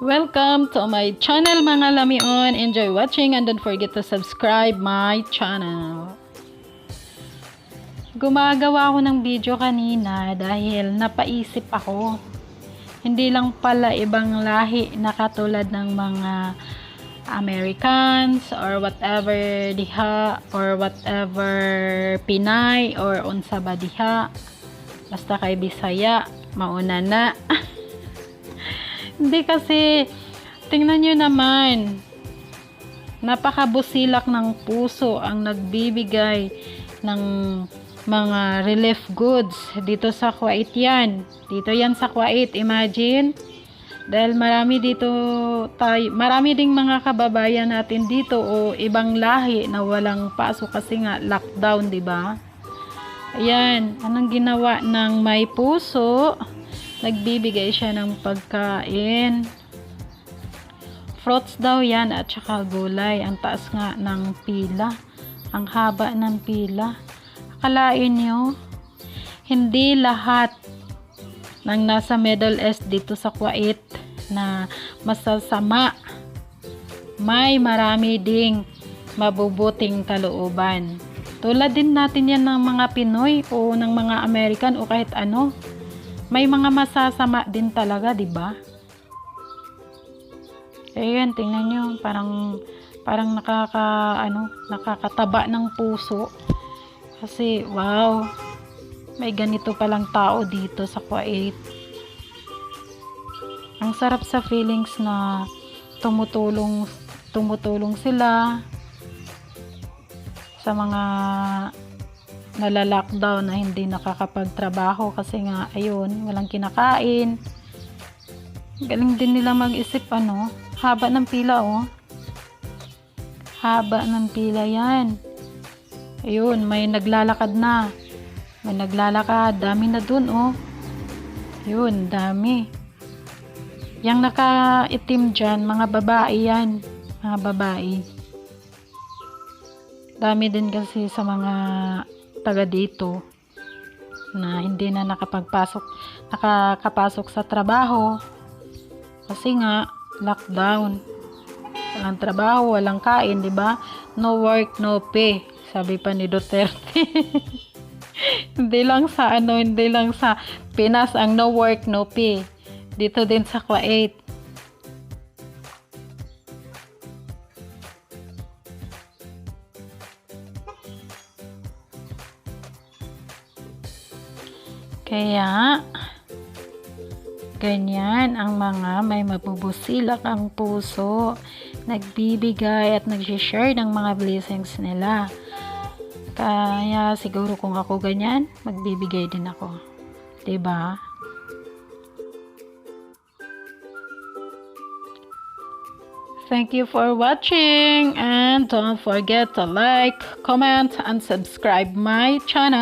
Welcome to my channel mga lamion. Enjoy watching and don't forget to subscribe my channel. Gumagawa ako ng video kanina dahil napaisip ako. Hindi lang pala ibang lahi na katulad ng mga Americans or whatever diha or whatever Pinay or unsa ba diha. Basta kay Bisaya, mauna na. Hindi kasi, tingnan nyo naman, napaka-busilak ng puso ang nagbibigay ng mga relief goods dito sa Kuwait yan. Dito yan sa Kuwait, imagine. Dahil marami dito marami ding mga kababayan natin dito o ibang lahi na walang pasok kasi nga lockdown, di ba? Ayan, anong ginawa ng may puso? Nagbibigay siya ng pagkain. Fruits daw yan at saka gulay. Ang taas nga ng pila. Ang haba ng pila. Akalain nyo, hindi lahat ng nasa Middle East dito sa Kuwait na masasama. May marami ding mabubuting kalooban. Tulad din natin yan ng mga Pinoy o ng mga American o kahit ano. May mga masasama din talaga, 'di ba? Ayun, tingnan niyo, parang nakakataba ng puso. Kasi wow, may ganito palang tao dito sa Kuwait. Ang sarap sa feelings na tumutulong sila sa mga nalalockdown na hindi nakakapagtrabaho kasi nga ayun, walang kinakain. Galing din nila mag-isip haba ng pila haba ng pila yan. Ayun, may naglalakad na, dami na dun yun, dami. Yang nakaitim dyan, mga babae yan, mga babae. Dami din kasi sa mga taga dito na hindi na nakakapasok sa trabaho kasi nga lockdown, walang trabaho, walang kain, di ba? No work, no pay, sabi pa ni Duterte. hindi lang sa Pinas ang no work, no pay, dito din sa Kuwait. Kaya, ganyan ang mga may mabubusilak ang puso, nagbibigay at nag-share ng mga blessings nila. Kaya, siguro kung ako ganyan, magbibigay din ako. Diba? Thank you for watching and don't forget to like, comment, and subscribe my channel.